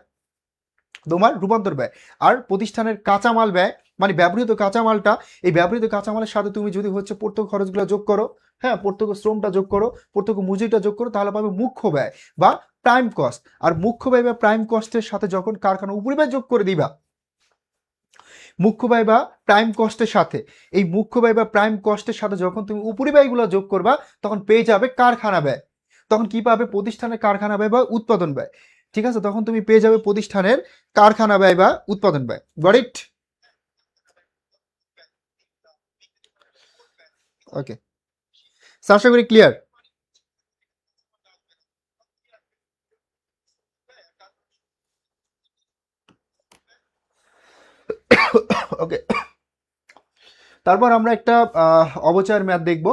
তোমার রূপান্তর ব্যয়। আর প্রতিষ্ঠানের কাঁচামাল ব্যয় মানে ব্যবহৃত কাঁচামালটা, এই ব্যবহৃত কাঁচামালের সাথে তুমি যদি হচ্ছে প্রত্যক্ষ খরচগুলো যোগ করো, হ্যাঁ, প্রত্যক্ষ শ্রমটা যোগ করো, প্রত্যক্ষ মজুরিটা যোগ করো, তাহলে পাবে মুখ্য ব্যয় বা প্রাইম কস্ট। আর মুখ্য ব্যয় বা প্রাইম কস্টের সাথে যখন কারখানা উপরিব্যয় যোগ করে দিবা, মুখ্য ব্যয় বা প্রাইম কস্টের সাথে, এই মুখ্য ব্যয় বা প্রাইম কস্টের সাথে যখন তুমি উপরিব্যয়গুলো যোগ করবা তখন পেয়ে যাবে কারখানা ব্যয়। তখন কি পাবে? প্রতিষ্ঠানের কারখানা ব্যয় বা উৎপাদন ব্যয়। ঠিক আছে, তখন তুমি পেয়ে যাবে প্রতিষ্ঠানের কারখানা ব্যয় বা উৎপাদন ব্যয়। Got it? ওকে, আশা করি ক্লিয়ার। ওকে, তারপর আমরা একটা অবচয়ের ম্যাথ দেখব,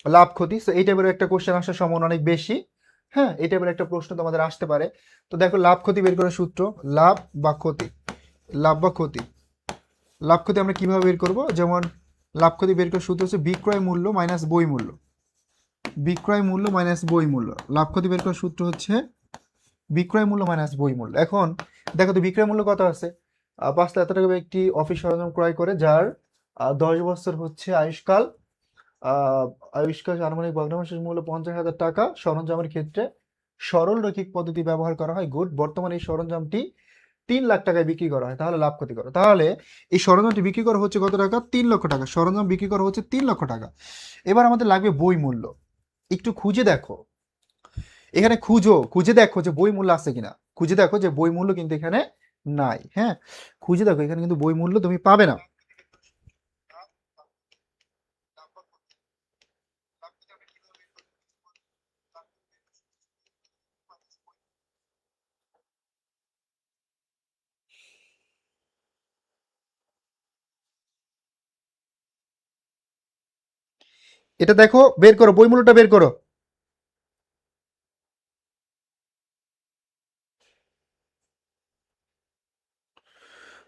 লাভ ক্ষতি। সো এই টাইপের একটা কোশ্চেন আসার সম্ভাবনা অনেক বেশি। হ্যাঁ, এই টাইপের একটা প্রশ্ন তোমাদের আসতে পারে। তো দেখো, লাভ ক্ষতি বের করার সূত্র, লাভ বা ক্ষতি, লাভ বা ক্ষতি, লাভ ক্ষতি আমরা কিভাবে বের করব? যেমন লাভ ক্ষতি বের করার সূত্র হচ্ছে বিক্রয় মূল্য মাইনাস বই মূল্য, বিক্রয় মূল্য মাইনাস বই মূল্য। লাভ ক্ষতি বের করার সূত্র হচ্ছে বিক্রয় মূল্য মাইনাস বই মূল্য। এখন দেখো তো বিক্রয় মূল্য কত আছে, 5 লাখ এত টাকা একটি অফিস সরঞ্জাম ক্রয় করে, যার 10 বছর হচ্ছে আয়ুষ্কাল। আহ, আয়ুষ্কাল আনুমানিক ভগ্নাংশের মূল্য 50,000 টাকা। সরঞ্জামের ক্ষেত্রে সরল রৈখিক পদ্ধতি ব্যবহার করা হয়, গুড। বর্তমানে এই সরঞ্জামটি 3 লাখ টাকায় বিক্রি করা হয়, তাহলে লাভ ক্ষতি করো। তাহলে এই সরঞ্জামটি বিক্রি করা হচ্ছে কত টাকা? 3 লক্ষ টাকা। সরঞ্জাম বিক্রি করা হচ্ছে 3 লক্ষ টাকা। এবার আমাদের লাগবে বই মূল্য। একটু খুঁজে দেখো, এখানে খুঁজে দেখো যে বই মূল্য আছে কিনা। খুঁজে দেখো যে বই মূল্য কিন্তু এখানে নাই। হ্যাঁ, খুঁজে দেখো, এখানে কিন্তু বই মূল্য তুমি পাবে না। এটা দেখো, বের করো, বই মূল্যটা বের করো।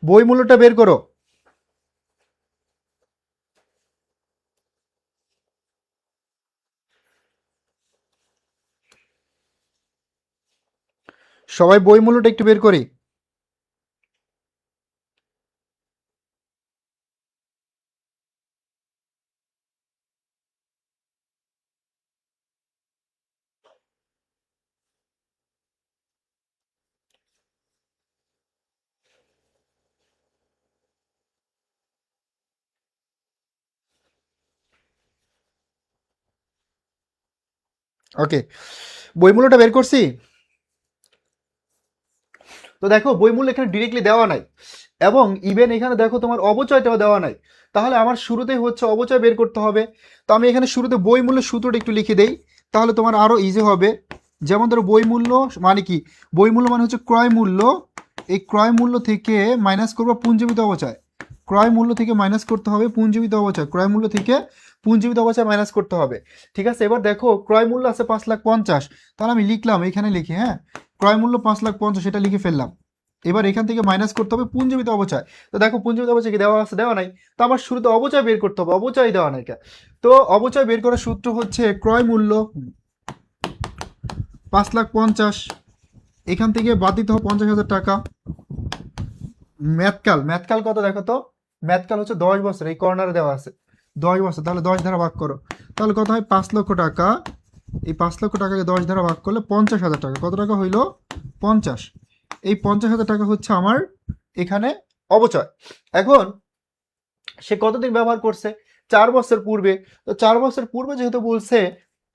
বই মূল্যটা বের করো। সবাই বই মূল্যটা একটু বের করি। ওকে, বই মূল্যটা বের করছি। তো দেখো, বই মূল্য এখানে ডিরেক্টলি দেওয়া নাই, এবং ইভেন এখানে দেখো তোমার অবচয়টাও দেওয়া নাই। তাহলে আমার শুরুতেই হচ্ছে অবচয় বের করতে হবে। তো আমি এখানে শুরুতে বই মূল্যের সূত্রটা একটু লিখে দেই, তাহলে তোমার আরো ইজি হবে। যেমন ধরো, বই মূল্য মানে কি? বই মূল্য মানে হচ্ছে ক্রয় মূল্য। এই ক্রয় মূল্য থেকে মাইনাস করবো পুঞ্জীবিত অবচয়। ক্রয় মূল্য থেকে মাইনাস করতে হবে পুঞ্জীবিত অবচয়। ক্রয় মূল্য থেকে পুঞ্জীবিত অবচয় মাইনাস করতে হবে। ঠিক আছে, এবার দেখো ক্রয় মূল্য আছে 5,50,000। তাহলে আমি লিখলাম, এখানে লিখি, হ্যাঁ, ক্রয় মূল্য 5,50,000, এটা লিখে ফেললাম। এবার এখান থেকে মাইনাস করতে হবে পুঞ্জীবিত অবচয়। তো দেখো, পুঞ্জীবিত অবচয় কি দেওয়া আছে? দেওয়া নাই। তো আমার শুরুতে অবচয় বের করতে হবে, অবচয় দেওয়া নাই। তো অবচয় বের করার সূত্র হচ্ছে ক্রয় মূল্য 5,50,000, এখান থেকে বাদ দিতে হবে 50,000 টাকা। ম্যাথকাল, ম্যাথকাল কত দেখো তো? ম্যাথকাল হচ্ছে 10 বছর, এই কর্নারে দেওয়া আছে 10 বছর। তাহলে 10 দ্বারা ভাগ করো, তাহলে কত হয়? 5 লক্ষ টাকা। এই 5 লক্ষ টাকাকে 10 দ্বারা ভাগ করলে 50,000 টাকা। কত টাকা হইলো? 50। এই 50,000 টাকা হচ্ছে আমার এখানে অবচয়। এখন সে কতদিন ব্যবহার করছে? 4 বছর পূর্বে। তো 4 বছর পূর্বে যেহেতু বলছে,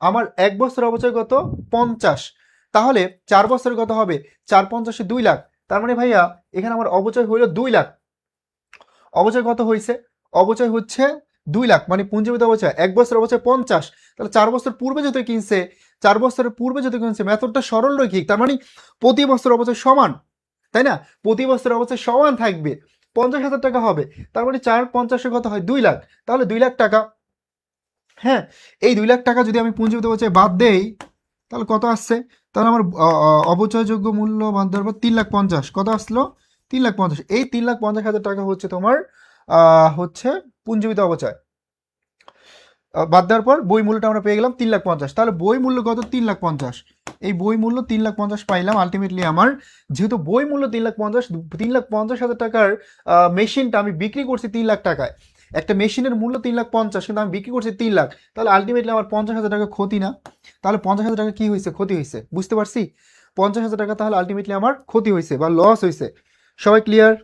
আমার 1 বছর অবচয় কত? 50। তাহলে 4 বছর কত হবে? 4×৫ = 2 লাখ। তার মানে ভাইয়া, এখানে আমার অবচয় হইল 2 লাখ। অবচয় কত হয়েছে? অবচয় হচ্ছে 2 লাখ, মানে পুঞ্জীবিত অবচয় 1 বছর অবচয় 50। তাহলে 4 বছর পূর্বে যেহেতু কিনছে, 4 বছরের পূর্বে যেহেতু কিনছে, মেথডটা সরল রৈখিক, তার মানে প্রতি বছর অবচয় সমান, তাই না? প্রতি বছর অবচয় সমান থাকবে, 50,000 টাকা হবে। তার মানে 4×50 কত হয়? 2 লাখ। তাহলে 2 লাখ টাকা। হ্যাঁ, এই 2 লাখ টাকা যদি আমি পুঞ্জীবিত অবচয় বাদ দেই, তাহলে কত আসছে? তাহলে আমার অবচয়যোগ্য মূল্য বাদ দেওয়ার পর 3,50,000 কত আসলো? 3,50,000। এই 3,50,000 টাকা হচ্ছে তোমার হচ্ছে পুঞ্জীবিত অবচয়। বাদ দেওয়ার পর বই মূল্যটা আমরা পেয়ে গেলাম 3,50,000। তাহলে বই মূল্য কত? 3,50,000। এই বই মূল্য 3,50,000 পাইলাম আলটিমেটলি আমার। যেহেতু বই মূল্য 3,50,000, 3,50,000 টাকার মেশিনটা আমি বিক্রি করছি 3 লাখ টাকায়। একটা মেশিনের মূল্য 3,50,000, কিন্তু আমি বিক্রি করছি 3 লাখ। তাহলে আলটিমেটলি আমার 50,000 টাকা ক্ষতি না? তাহলে 50,000 টাকা কি হয়েছে? ক্ষতি হয়েছে, বুঝতে পারছি? 50,000 টাকা তাহলে আলটিমেটলি আমার ক্ষতি হয়েছে বা লস হয়েছে। সবাই ক্লিয়ার?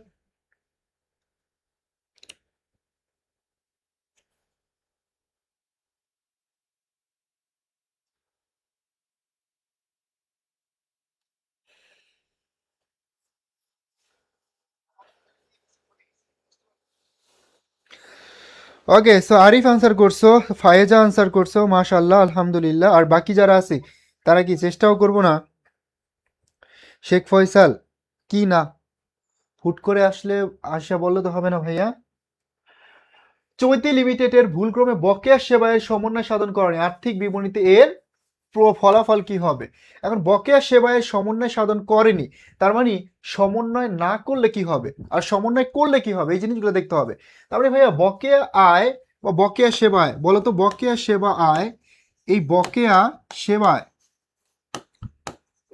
ওকে, সো আরিফ আনসার করছো, ফায়েজা আনসার করছো, মাশাআল্লাহ, আলহামদুলিল্লাহ। আর বাকি যারা আছে তারা কি চেষ্টাও করবো না? শেখ ফয়সাল, কি না, হুট করে আসলে আসা বললে তো হবে না ভাইয়া। চৈতি লিমিটেডের ভুলক্রমে বকেয়া সেবায় সমন্বয় সাধন করণে আর্থিক বিবরণীতে এর ফলাফল কি হবে? এখন বকেয়া সেবায় সমন্বয় সাধন করেনি, তার মানে সমন্বয় না করলে কি হবে আর সমন্বয় করলে কি হবে, এই জিনিসগুলো দেখতে হবে। তারপরে ভাইয়া বকেয়া আয় বা বকেয়া সেবায়, বলো তো বকেয়া সেবা আয়, এই বকেয়া সেবায়,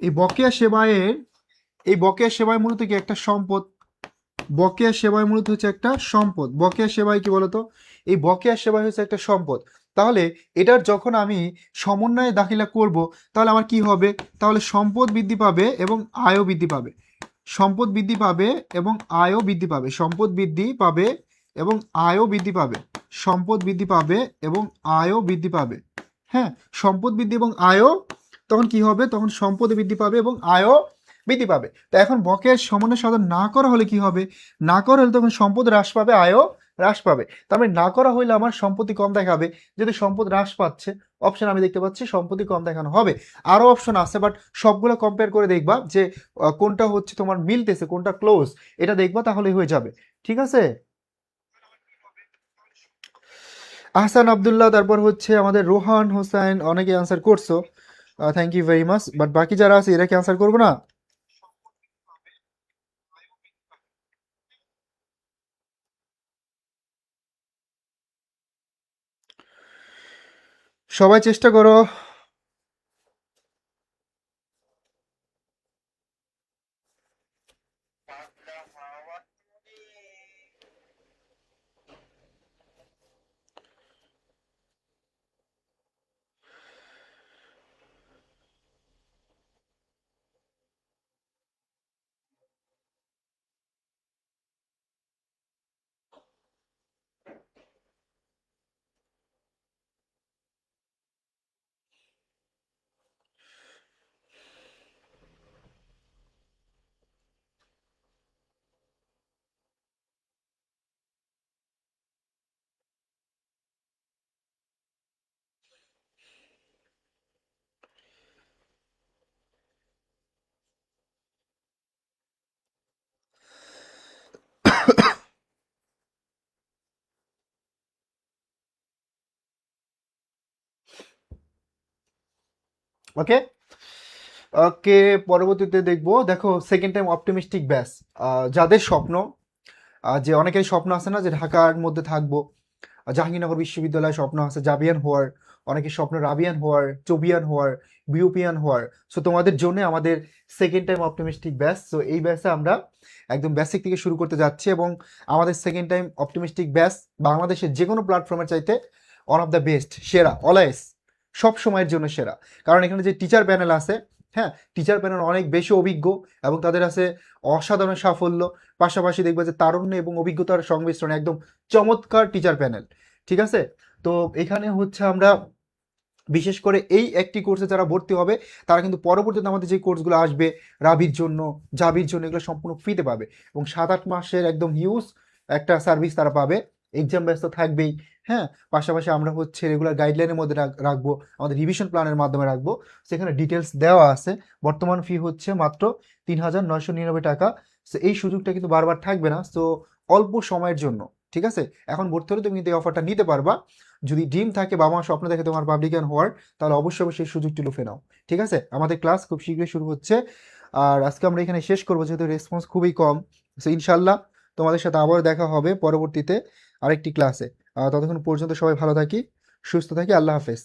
এই বকেয়া সেবায়ের, এই বকেয়া সেবায় মূলত কি একটা সম্পদ, বকেয়া সেবায় মূলত হচ্ছে একটা সম্পদ। বকেয়া সেবায় কি বলতো, এই বকেয়া সেবায় হচ্ছে একটা সম্পদ। তাহলে এটার যখন আমি সমন্বয়ে দাখিলা করব, তাহলে আমার কি হবে, তাহলে সম্পদ বৃদ্ধি পাবে এবং আয়ও বৃদ্ধি পাবে, সম্পদ বৃদ্ধি পাবে এবং আয়ও বৃদ্ধি পাবে, সম্পদ বৃদ্ধি পাবে এবং আয়ও বৃদ্ধি পাবে, সম্পদ বৃদ্ধি পাবে এবং আয়ও বৃদ্ধি পাবে। হ্যাঁ, সম্পদ বৃদ্ধি এবং আয়ও, তখন কি হবে, তখন সম্পদ বৃদ্ধি পাবে এবং আয়ও বৃদ্ধি পাবে। তো এখন বকেয়ার সমন্বয় সাধন না করা হলে কি হবে, না করা হলে তখন সম্পদ হ্রাস পাবে, আয়ও হ্রাস পাবে। তার মানে না করা হইলে আমার সম্পত্তি কম দেখাবে, যদি সম্পদ হ্রাস পাচ্ছে অপশন আমি দেখতে পাচ্ছি সম্পত্তি কম দেখানো হবে। আরও অপশন আছে, বাট সবগুলো কম্পেয়ার করে দেখবা যে কোনটা হচ্ছে তোমার মিলতেছে, কোনটা ক্লোজ, এটা দেখবা তাহলেই হয়ে যাবে। ঠিক আছে, আহসান আব্দুল্লাহ, তারপর হচ্ছে আমাদের রোহান হোসেন, অনেকে আনসার করছো, thank you very much. But বাকি যারা আছে এরা কি আনসার করবো না? সবাই চেষ্টা করো। ওকে, ওকে, পরবর্তীতে দেখবো। দেখো সেকেন্ড টাইম অপটিমিস্টিক ব্যাস, যাদের স্বপ্ন, যে অনেকের স্বপ্ন আছে না যে ঢাকার মধ্যে থাকবো, জাহাঙ্গীরনগর বিশ্ববিদ্যালয়ে স্বপ্ন আছে জাবিয়ান হওয়ার, অনেকের স্বপ্ন রাবিয়ান হওয়ার, চবিয়ান হওয়ার, বিউপিয়ান হওয়ার। সো তোমাদের জন্য আমাদের second time optimistic batch. So এই ব্যাচে আমরা একদম বেসিক থেকে শুরু করতে যাচ্ছি, এবং আমাদের সেকেন্ড টাইম অপটিমিস্টিক ব্যাচ বাংলাদেশের যে কোনো প্ল্যাটফর্মের চাইতে ওয়ান অফ দ্য বেস্ট, সেরা, অলওয়েজ, সব সময়ের জন্য সেরা। কারণ এখানে যে টিচার প্যানেল আছে, হ্যাঁ, টিচার প্যানেল অনেক বেশি অভিজ্ঞ এবং তাদের আছে অসাধারণ সাফল্য, পাশাপাশি দেখবে যে তারুণ্য এবং অভিজ্ঞতার সংমিশ্রণে একদম চমৎকার টিচার প্যানেল। ঠিক আছে, তো এখানে হচ্ছে আমরা বিশেষ করে এই একটি কোর্সে যারা ভর্তি হবে তারা কিন্তু পরবর্তীতে আমাদের যে কোর্সগুলো আসবে রাবির জন্য, জাবির জন্য, এগুলো সম্পূর্ণ ফ্রিতে পাবে, এবং 7-8 মাসের একদম হিউজ একটা সার্ভিস তারা পাবে। এক্সাম ব্যাচ তো থাকবেই, হ্যাঁ, পাশাপাশি আমরা হচ্ছে রেগুলার গাইডলাইনের মধ্যে রাখবো, আমাদের রিভিশন প্ল্যানের মাধ্যমে রাখবো, সেখানে ডিটেলস দেওয়া আছে। বর্তমান ফি হচ্ছে মাত্র 3,999 টাকা। সো এই সুযোগটা কিন্তু বারবার থাকবে না, সো অল্প সময়ের জন্য। ঠিক আছে, এখন ভর্তি হলে তুমি কিন্তু এই অফারটা নিতে পারবা। যদি ড্রিম থাকে, বাবা মার স্বপ্ন দেখে তোমার পাবলিকান হওয়ার, তাহলে অবশ্যই অবশ্যই এই সুযোগটি লুফে নাও। ঠিক আছে, আমাদের ক্লাস খুব শীঘ্রই শুরু হচ্ছে, আর আজকে আমরা এখানে শেষ করবো যেহেতু রেসপন্স খুবই কম। সো ইনশাল্লাহ তোমাদের সাথে আবার দেখা হবে পরবর্তীতে আরেকটি ক্লাসে। ততক্ষণ পর্যন্ত সবাই ভালো থাকি, সুস্থ থাকি, আল্লাহ হাফেজ।